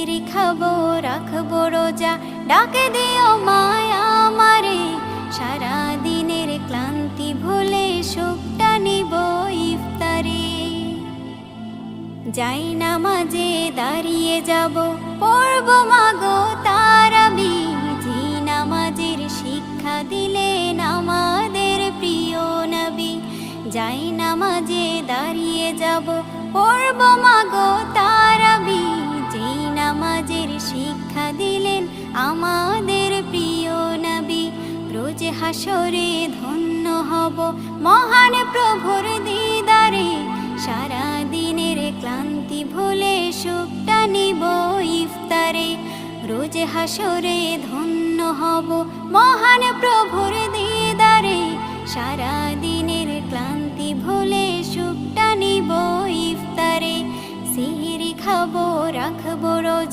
খাবো রাখবো রোজা, ডাকে দিও মায়া আমারে, সারা দিনের ক্লান্তি ভুলে সুখটা নিব ইফতারে। যাই নামাজে দাঁড়িয়ে যাব, পড়ব মাগো তারাবি, যে নামাজের শিক্ষা দিলেন আমাদের প্রিয় নবী। যাই নামাজে দাঁড়িয়ে যাব, পড়ব মাগো তারাবি, যে নামাজের শিক্ষা দিলেন আমাদের প্রিয় নবী। রোজ হাসরে ধন্য হব মহান প্রভুর দিদারে, সারা দিনের ক্লান্তি ভুলে সুখটা নিব ইফতারে। রোজ হাসরে ধন্য হব মহান প্রভুর দিদারে, সারা দিনের ক্লান্তি ভুলে সুখটা নিব ইফতারে। সিহরি খাবো রাখবো রোজা।